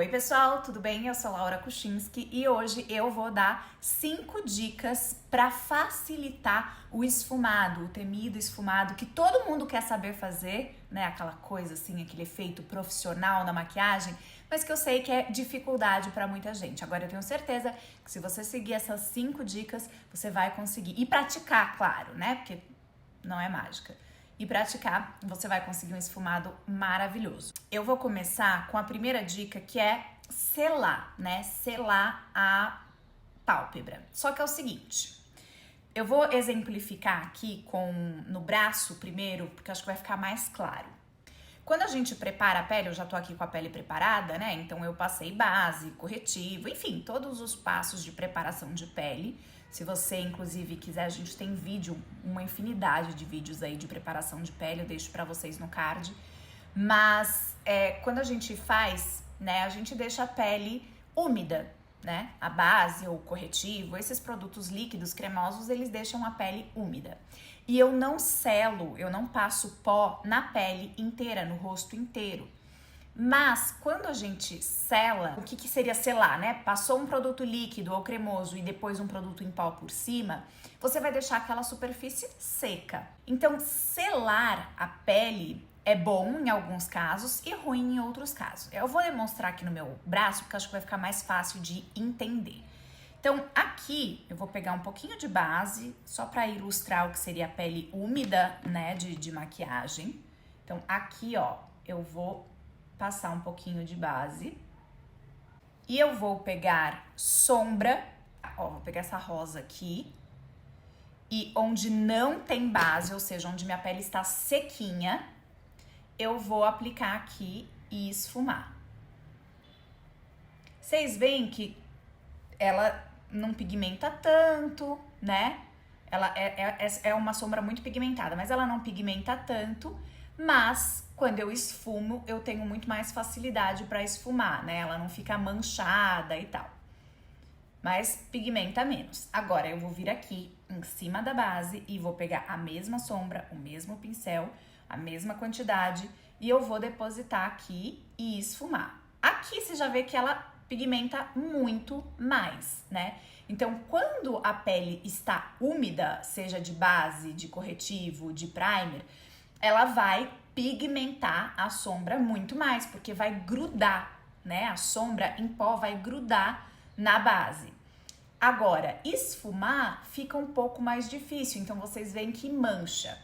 Oi pessoal, tudo bem? Eu sou Laura Kuchinski e hoje eu vou dar 5 dicas para facilitar o esfumado, o temido esfumado que todo mundo quer saber fazer, né? Aquela coisa assim, aquele efeito profissional na maquiagem, mas que eu sei que é dificuldade para muita gente. Agora eu tenho certeza que se você seguir essas 5 dicas, você vai conseguir. E praticar, claro, né? Porque não é mágica. E praticar, você vai conseguir um esfumado maravilhoso. Eu vou começar com a primeira dica, que é selar, né? Selar a pálpebra. Só que é o seguinte, eu vou exemplificar aqui no braço primeiro, porque acho que vai ficar mais claro. Quando a gente prepara a pele, eu já tô aqui com a pele preparada, né? Então eu passei base, corretivo, enfim, todos os passos de preparação de pele. Se você, inclusive, quiser, a gente tem vídeo, uma infinidade de vídeos aí de preparação de pele, eu deixo pra vocês no card. Mas quando a gente faz, né, a gente deixa a pele úmida, né? A base ou o corretivo, esses produtos líquidos, cremosos, eles deixam a pele úmida. E eu não selo, eu não passo pó na pele inteira, no rosto inteiro. Mas quando a gente sela, o que seria selar, né? Passou um produto líquido ou cremoso e depois um produto em pó por cima, você vai deixar aquela superfície seca. Então, selar a pele é bom em alguns casos e ruim em outros casos. Eu vou demonstrar aqui no meu braço, porque acho que vai ficar mais fácil de entender. Então, aqui eu vou pegar um pouquinho de base, só para ilustrar o que seria a pele úmida, né, de maquiagem. Então, aqui, ó, eu vou passar um pouquinho de base. E eu vou pegar sombra, ó, vou pegar essa rosa aqui. E onde não tem base, ou seja, onde minha pele está sequinha, eu vou aplicar aqui e esfumar. Vocês veem que ela não pigmenta tanto, né? Ela é uma sombra muito pigmentada, mas ela não pigmenta tanto. Mas quando eu esfumo, eu tenho muito mais facilidade para esfumar, né? Ela não fica manchada e tal. Mas pigmenta menos. Agora eu vou vir aqui em cima da base e vou pegar a mesma sombra, o mesmo pincel, a mesma quantidade e eu vou depositar aqui e esfumar. Aqui você já vê que ela pigmenta muito mais, né? Então, quando a pele está úmida, seja de base, de corretivo, de primer, ela vai pigmentar a sombra muito mais, porque vai grudar, né? A sombra em pó vai grudar na base. Agora, esfumar fica um pouco mais difícil, então vocês veem que mancha.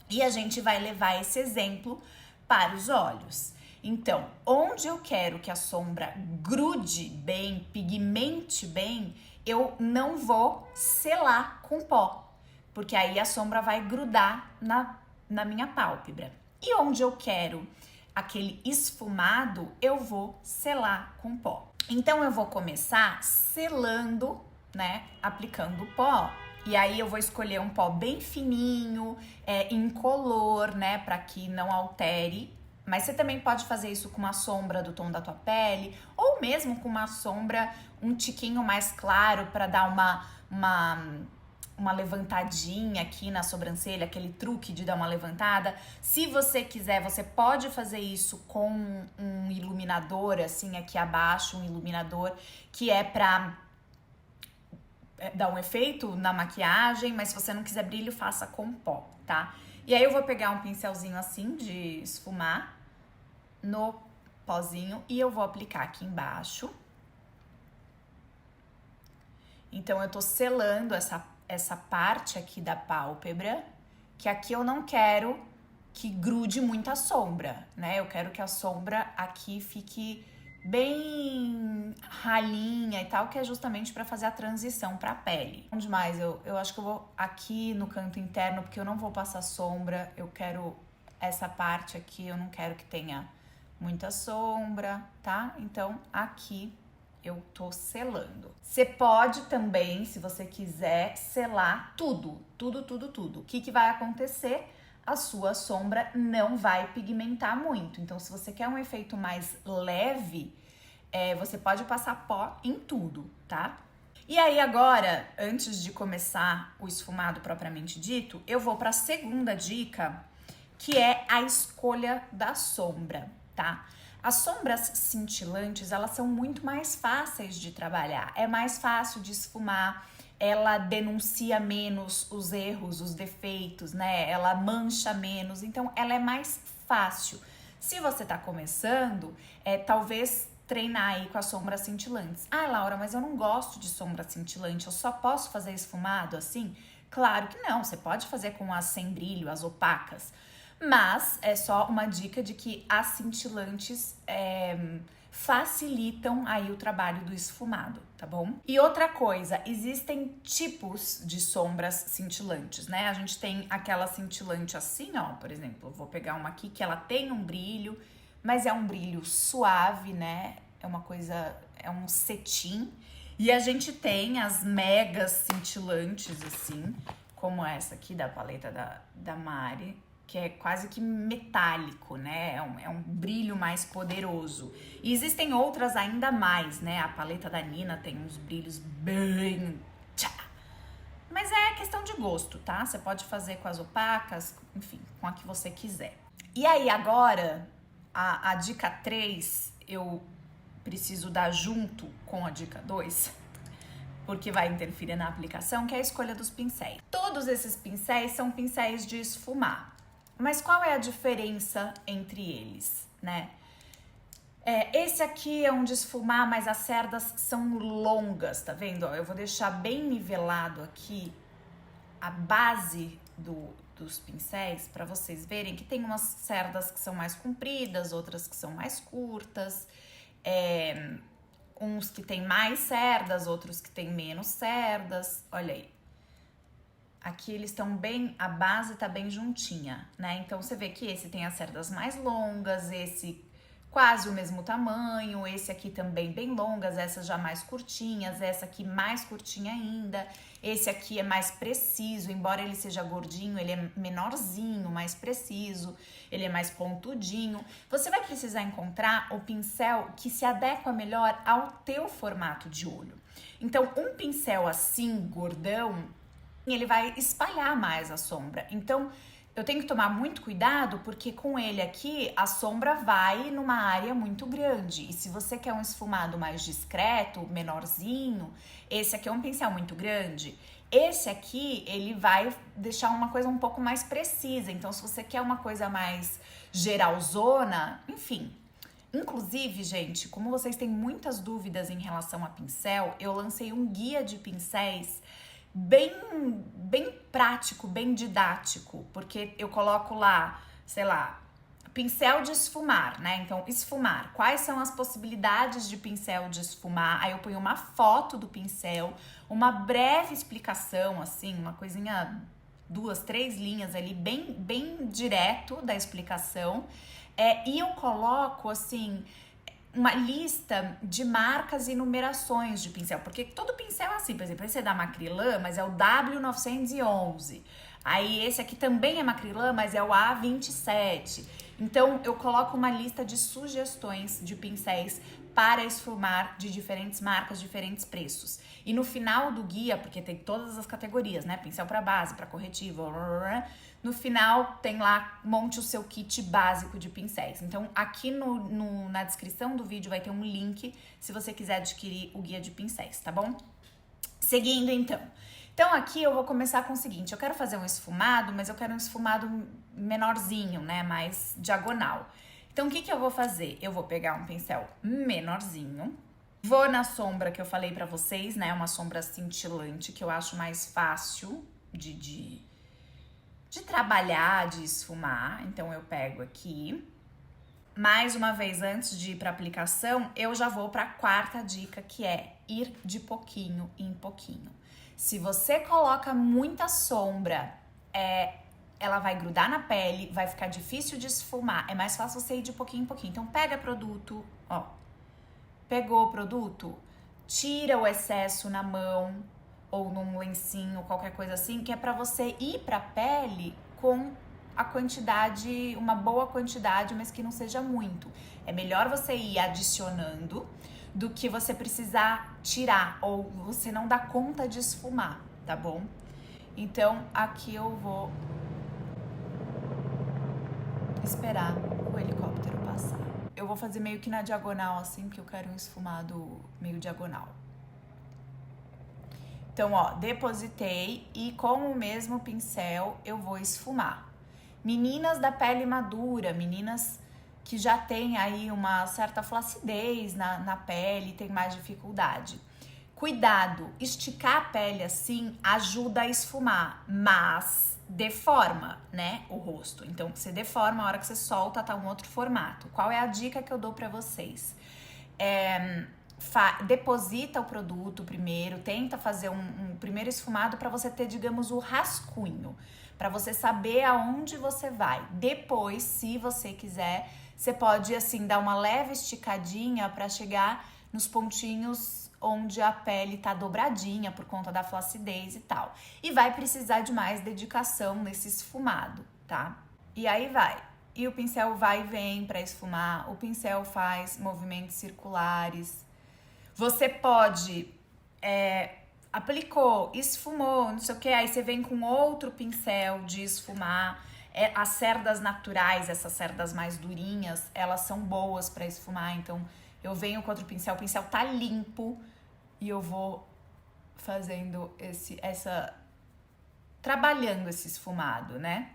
E a gente vai levar esse exemplo para os olhos. Então, onde eu quero que a sombra grude bem, pigmente bem, eu não vou selar com pó, porque aí a sombra vai grudar na minha pálpebra. E onde eu quero aquele esfumado, eu vou selar com pó. Então, eu vou começar selando, né, aplicando o pó. E aí eu vou escolher um pó bem fininho, incolor, né, para que não altere. Mas você também pode fazer isso com uma sombra do tom da tua pele, ou mesmo com uma sombra um tiquinho mais claro para dar uma levantadinha aqui na sobrancelha, aquele truque de dar uma levantada. Se você quiser, você pode fazer isso com um iluminador, assim, aqui abaixo, um iluminador que é pra dar um efeito na maquiagem, mas se você não quiser brilho, faça com pó, tá? E aí eu vou pegar um pincelzinho assim de esfumar no pozinho e eu vou aplicar aqui embaixo. Então eu tô selando essa parte aqui da pálpebra, que aqui eu não quero que grude muita sombra, né? Eu quero que a sombra aqui fique bem ralinha e tal, que é justamente para fazer a transição para a pele. Onde mais? Eu acho que eu vou aqui no canto interno, porque eu não vou passar sombra, eu quero essa parte aqui, eu não quero que tenha muita sombra, tá? Então, aqui eu tô selando. Você pode também, se você quiser, selar tudo. O que vai acontecer? A sua sombra não vai pigmentar muito. Então, se você quer um efeito mais leve, você pode passar pó em tudo, tá? E aí agora, antes de começar o esfumado propriamente dito, eu vou para a segunda dica, que é a escolha da sombra, tá? As sombras cintilantes, elas são muito mais fáceis de trabalhar, é mais fácil de esfumar, ela denuncia menos os erros, os defeitos, né? Ela mancha menos, então ela é mais fácil. Se você tá começando, talvez treinar aí com as sombras cintilantes. Ah, Laura, mas eu não gosto de sombra cintilante, eu só posso fazer esfumado assim? Claro que não, você pode fazer com as sem brilho, as opacas. Mas é só uma dica de que as cintilantes facilitam aí o trabalho do esfumado, tá bom? E outra coisa, existem tipos de sombras cintilantes, né? A gente tem aquela cintilante assim, ó, por exemplo, eu vou pegar uma aqui que ela tem um brilho, mas é um brilho suave, né? É uma coisa, é um cetim. E a gente tem as megas cintilantes, assim, como essa aqui da paleta da Mari, que é quase que metálico, né? É um brilho mais poderoso. E existem outras ainda mais, né? A paleta da Nina tem uns brilhos bem... Tchá. Mas é questão de gosto, tá? Você pode fazer com as opacas, enfim, com a que você quiser. E aí, agora, a dica 3, eu preciso dar junto com a dica 2, porque vai interferir na aplicação, que é a escolha dos pincéis. Todos esses pincéis são pincéis de esfumar. Mas qual é a diferença entre eles, né? Esse aqui é um de esfumar, mas as cerdas são longas, tá vendo? Ó, eu vou deixar bem nivelado aqui a base dos pincéis para vocês verem que tem umas cerdas que são mais compridas, outras que são mais curtas, uns que tem mais cerdas, outros que tem menos cerdas, olha aí. Aqui eles estão bem, a base tá bem juntinha, né? Então, você vê que esse tem as cerdas mais longas, esse quase o mesmo tamanho, esse aqui também bem longas, essas já mais curtinhas, essa aqui mais curtinha ainda. Esse aqui é mais preciso, embora ele seja gordinho, ele é menorzinho, mais preciso, ele é mais pontudinho. Você vai precisar encontrar o pincel que se adequa melhor ao teu formato de olho. Então, um pincel assim, gordão, ele vai espalhar mais a sombra. Então, eu tenho que tomar muito cuidado, porque com ele aqui, a sombra vai numa área muito grande. E se você quer um esfumado mais discreto, menorzinho, esse aqui é um pincel muito grande. Esse aqui, ele vai deixar uma coisa um pouco mais precisa. Então, se você quer uma coisa mais geralzona, enfim. Inclusive, gente, como vocês têm muitas dúvidas em relação a pincel, eu lancei um guia de pincéis bem prático, bem didático, porque eu coloco lá, sei lá, pincel de esfumar, né? Então, esfumar. Quais são as possibilidades de pincel de esfumar? Aí eu ponho uma foto do pincel, uma breve explicação, assim, uma coisinha, 2, 3 linhas ali, bem direto da explicação. E eu coloco, assim, uma lista de marcas e numerações de pincel, porque todo pincel é assim, por exemplo, esse é da Macrylan, mas é o W911. Aí esse aqui também é Macrylan, mas é o A27. Então eu coloco uma lista de sugestões de pincéis para esfumar de diferentes marcas, diferentes preços. E no final do guia, porque tem todas as categorias, né? Pincel para base, para corretivo, no final tem lá, monte o seu kit básico de pincéis. Então aqui na descrição do vídeo vai ter um link se você quiser adquirir o guia de pincéis, tá bom? Seguindo então. Então aqui eu vou começar com o seguinte, eu quero fazer um esfumado, mas eu quero um esfumado menorzinho, né? Mais diagonal. Então o que eu vou fazer? Eu vou pegar um pincel menorzinho, vou na sombra que eu falei pra vocês, né? Uma sombra cintilante, que eu acho mais fácil de trabalhar, de esfumar. Então eu pego aqui. Mais uma vez, antes de ir pra aplicação, eu já vou pra quarta dica, que é ir de pouquinho em pouquinho. Se você coloca muita sombra, ela vai grudar na pele, vai ficar difícil de esfumar. É mais fácil você ir de pouquinho em pouquinho. Então pega produto, ó. Pegou o produto, tira o excesso na mão ou num lencinho, qualquer coisa assim, que é pra você ir pra pele com a quantidade, uma boa quantidade, mas que não seja muito. É melhor você ir adicionando do que você precisar tirar ou você não dá conta de esfumar, tá bom? Então, aqui eu vou esperar o helicóptero passar. eu vou fazer meio que na diagonal assim, porque eu quero um esfumado meio diagonal. Então, ó, depositei e com o mesmo pincel eu vou esfumar. Meninas da pele madura, meninas que já têm aí uma certa flacidez na pele, tem mais dificuldade. Cuidado, esticar a pele assim ajuda a esfumar, mas deforma, né, o rosto. Então, você deforma, a hora que você solta tá um outro formato. Qual é a dica que eu dou pra vocês? Deposita o produto primeiro, tenta fazer um primeiro esfumado para você ter, digamos, o rascunho, para você saber aonde você vai. Depois, se você quiser, você pode assim dar uma leve esticadinha para chegar nos pontinhos onde a pele tá dobradinha por conta da flacidez e tal. E vai precisar de mais dedicação nesse esfumado, tá? E aí vai. E o pincel vai e vem para esfumar, o pincel faz movimentos circulares. Você pode, aplicou, esfumou, não sei o que, aí você vem com outro pincel de esfumar. As cerdas naturais, essas cerdas mais durinhas, elas são boas para esfumar, então eu venho com outro pincel, o pincel tá limpo e eu vou fazendo trabalhando esse esfumado, né?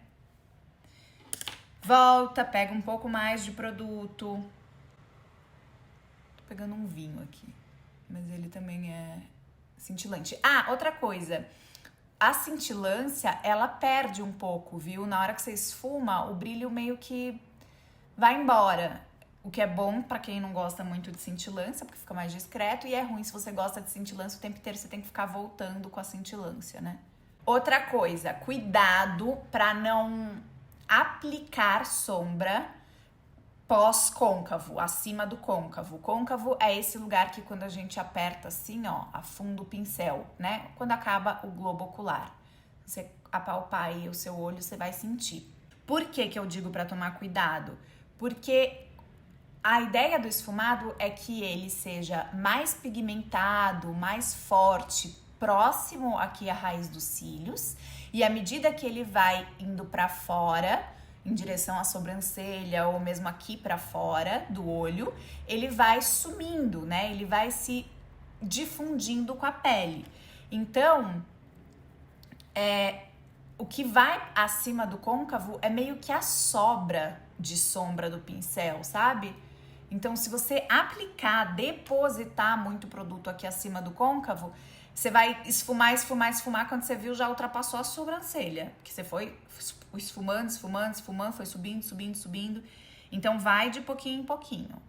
Volta, pega um pouco mais de produto. Tô pegando um vinho aqui, mas ele também é cintilante. Ah, outra coisa. A cintilância, ela perde um pouco, viu? Na hora que você esfuma, o brilho meio que vai embora. O que é bom pra quem não gosta muito de cintilância, porque fica mais discreto. E é ruim se você gosta de cintilância o tempo inteiro, você tem que ficar voltando com a cintilância, né? Outra coisa, cuidado pra não aplicar sombra pós-côncavo, acima do côncavo. O côncavo é esse lugar que quando a gente aperta assim, ó, afunda o pincel, né? Quando acaba o globo ocular. Você apalpar aí o seu olho, você vai sentir. Por que que eu digo pra tomar cuidado? Porque a ideia do esfumado é que ele seja mais pigmentado, mais forte, próximo aqui à raiz dos cílios. E à medida que ele vai indo pra fora, em direção à sobrancelha ou mesmo aqui pra fora do olho, ele vai sumindo, né? Ele vai se difundindo com a pele. Então, o que vai acima do côncavo é meio que a sobra de sombra do pincel, sabe? Então, se você aplicar, depositar muito produto aqui acima do côncavo, você vai esfumar, esfumar, esfumar, quando você viu já ultrapassou a sobrancelha, porque você foi esfumando, esfumando, esfumando, foi subindo, subindo, subindo. Então, vai de pouquinho em pouquinho.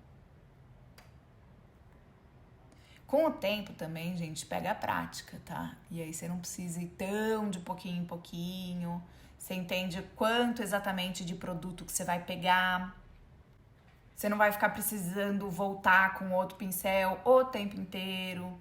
Com o tempo também, gente, pega a prática, tá? E aí você não precisa ir tão de pouquinho em pouquinho. Você entende quanto exatamente de produto que você vai pegar. Você não vai ficar precisando voltar com outro pincel o tempo inteiro.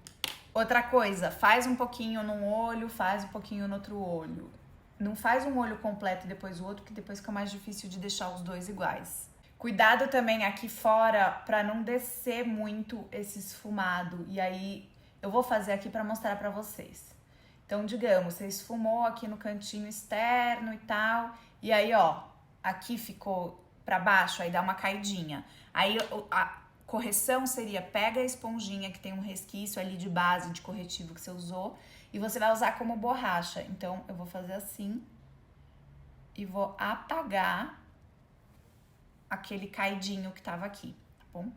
Outra coisa, faz um pouquinho num olho, faz um pouquinho no outro olho. Não faz um olho completo e depois o outro, que depois fica mais difícil de deixar os dois iguais. Cuidado também aqui fora para não descer muito esse esfumado. E aí eu vou fazer aqui para mostrar para vocês. Então, digamos, você esfumou aqui no cantinho externo e tal. E aí, ó, aqui ficou para baixo, aí dá uma caidinha. Aí a correção seria, pega a esponjinha que tem um resquício ali de base de corretivo que você usou e você vai usar como borracha. Então, eu vou fazer assim e vou apagar aquele caidinho que tava aqui, tá bom?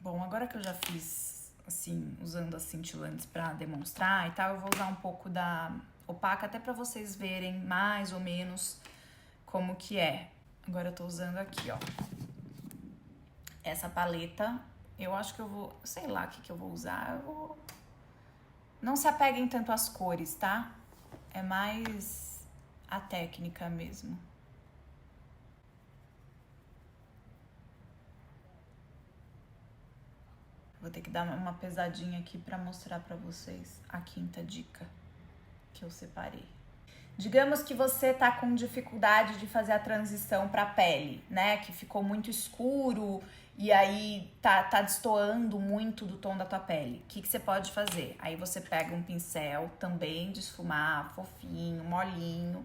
Bom, agora que eu já fiz, assim, usando as cintilantes pra demonstrar e tal, eu vou usar um pouco da opaca até pra vocês verem mais ou menos como que é. Agora eu tô usando aqui, ó. Essa paleta, eu acho que eu vou, sei lá o que eu vou usar, Não se apeguem tanto às cores, tá? É mais a técnica mesmo. Vou ter que dar uma pesadinha aqui pra mostrar pra vocês a quinta dica que eu separei. Digamos que você tá com dificuldade de fazer a transição pra pele, né? Que ficou muito escuro e aí tá destoando muito do tom da tua pele. O que você pode fazer? Aí você pega um pincel também de esfumar, fofinho, molinho.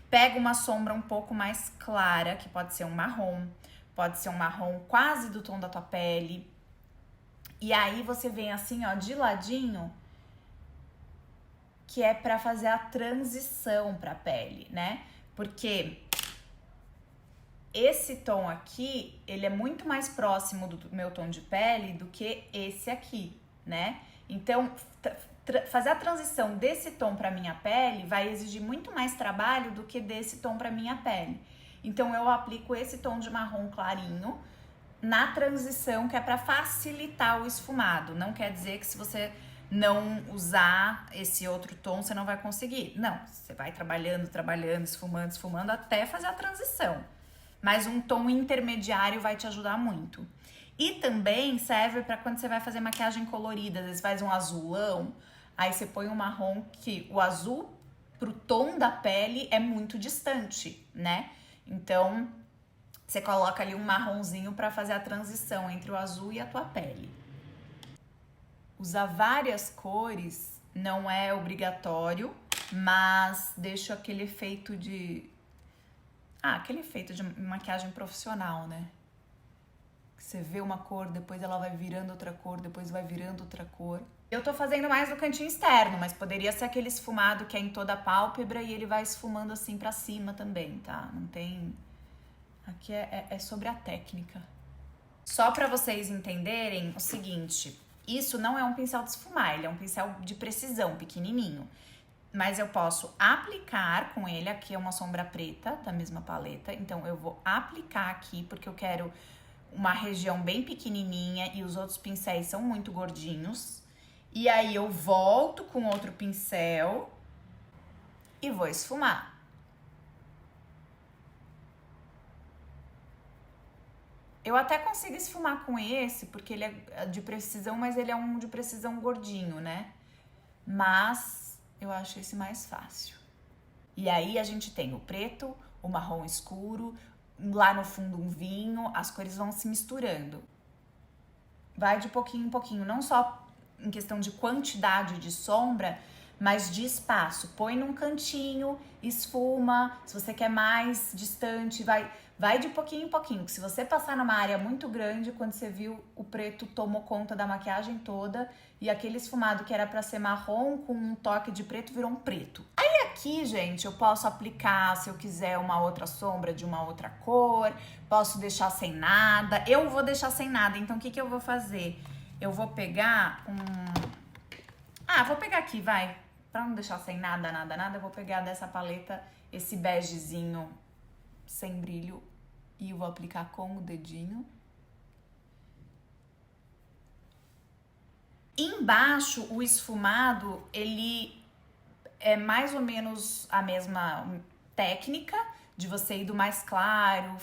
Pega uma sombra um pouco mais clara, que pode ser um marrom. pode ser um marrom quase do tom da tua pele. E aí você vem assim, ó, de ladinho, que é pra fazer a transição pra pele, né? Porque esse tom aqui, ele é muito mais próximo do meu tom de pele do que esse aqui, né? Então, fazer a transição desse tom pra minha pele vai exigir muito mais trabalho do que desse tom pra minha pele. Então, eu aplico esse tom de marrom clarinho na transição, que é pra facilitar o esfumado. Não quer dizer que se você não usar esse outro tom, você não vai conseguir. Não, você vai trabalhando, esfumando, até fazer a transição. Mas um tom intermediário vai te ajudar muito. E também serve para quando você vai fazer maquiagem colorida, às vezes faz um azulão, aí você põe um marrom que o azul pro tom da pele é muito distante, né? Então, você coloca ali um marronzinho para fazer a transição entre o azul e a tua pele. Usar várias cores não é obrigatório, mas deixa aquele efeito de... aquele efeito de maquiagem profissional, né? Você vê uma cor, depois ela vai virando outra cor, depois vai virando outra cor. Eu tô fazendo mais no cantinho externo, mas poderia ser aquele esfumado que é em toda a pálpebra e ele vai esfumando assim pra cima também, tá? Não tem... Aqui é sobre a técnica. Só pra vocês entenderem o seguinte, isso não é um pincel de esfumar, ele é um pincel de precisão, pequenininho. Mas eu posso aplicar com ele, aqui é uma sombra preta da mesma paleta, então eu vou aplicar aqui porque eu quero uma região bem pequenininha e os outros pincéis são muito gordinhos. E aí eu volto com outro pincel e vou esfumar. Eu até consigo esfumar com esse, porque ele é de precisão, mas ele é um de precisão gordinho, né? Mas eu acho esse mais fácil. E aí a gente tem o preto, o marrom escuro, lá no fundo um vinho, as cores vão se misturando. Vai de pouquinho em pouquinho, não só em questão de quantidade de sombra, mas de espaço. Põe num cantinho, esfuma, se você quer mais distante, vai de pouquinho em pouquinho. Porque se você passar numa área muito grande, quando você viu, o preto tomou conta da maquiagem toda e aquele esfumado que era pra ser marrom com um toque de preto virou um preto. Aí aqui, gente, eu posso aplicar, se eu quiser, uma outra sombra de uma outra cor, posso deixar sem nada. Eu vou deixar sem nada, então o que eu vou fazer? Eu vou pegar vou pegar aqui, vai. Pra não deixar sem nada, eu vou pegar dessa paleta esse begezinho sem brilho e eu vou aplicar com o dedinho. Embaixo, o esfumado, ele é mais ou menos a mesma técnica de você ir do mais claro,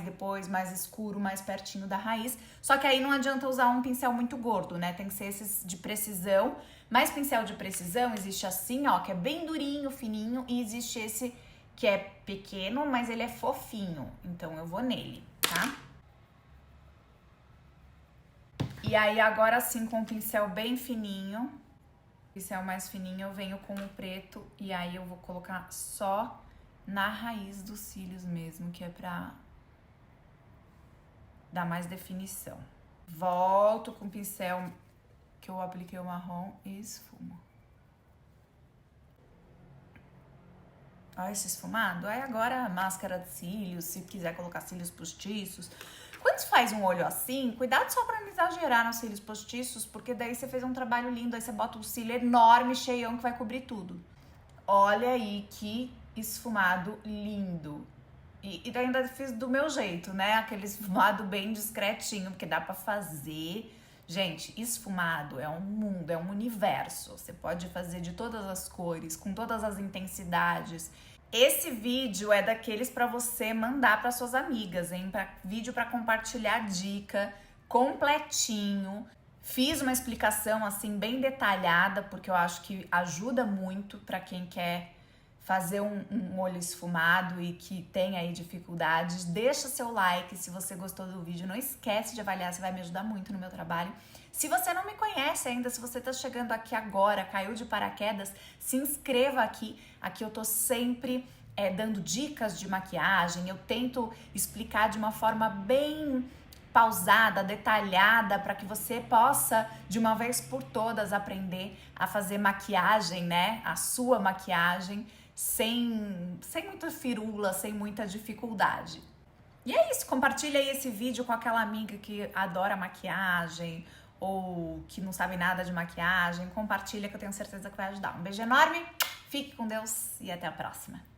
depois mais escuro, mais pertinho da raiz. Só que aí não adianta usar um pincel muito gordo, né? Tem que ser esses de precisão. Mas pincel de precisão existe assim, ó, que é bem durinho, fininho, e existe esse que é pequeno, mas ele é fofinho. Então eu vou nele, tá? E aí agora sim, com o pincel bem fininho, pincel mais fininho, eu venho com o preto e aí eu vou colocar só na raiz dos cílios mesmo, que é pra dar mais definição. Volto com o pincel que eu apliquei o marrom e esfumo. Olha esse esfumado. Aí agora máscara de cílios, se quiser colocar cílios postiços. Quando você faz um olho assim, cuidado só pra não exagerar nos cílios postiços, porque daí você fez um trabalho lindo, aí você bota um cílio enorme, cheião, que vai cobrir tudo. Olha aí que esfumado lindo. E ainda fiz do meu jeito, né? Aquele esfumado bem discretinho, porque dá pra fazer. Gente, esfumado é um mundo, é um universo. Você pode fazer de todas as cores, com todas as intensidades. Esse vídeo é daqueles pra você mandar para suas amigas, hein? Vídeo pra compartilhar dica, completinho. Fiz uma explicação assim bem detalhada, porque eu acho que ajuda muito pra quem quer fazer um olho esfumado e que tem aí dificuldades. Deixa seu like se você gostou do vídeo. Não esquece de avaliar, você vai me ajudar muito no meu trabalho. Se você não me conhece ainda, se você tá chegando aqui agora, caiu de paraquedas, se inscreva aqui. Aqui eu tô sempre dando dicas de maquiagem, eu tento explicar de uma forma bem pausada, detalhada, para que você possa, de uma vez por todas, aprender a fazer maquiagem, né? A sua maquiagem, sem muita firula, sem muita dificuldade. E é isso, compartilha aí esse vídeo com aquela amiga que adora maquiagem ou que não sabe nada de maquiagem. Compartilha que eu tenho certeza que vai ajudar. Um beijo enorme, fique com Deus e até a próxima.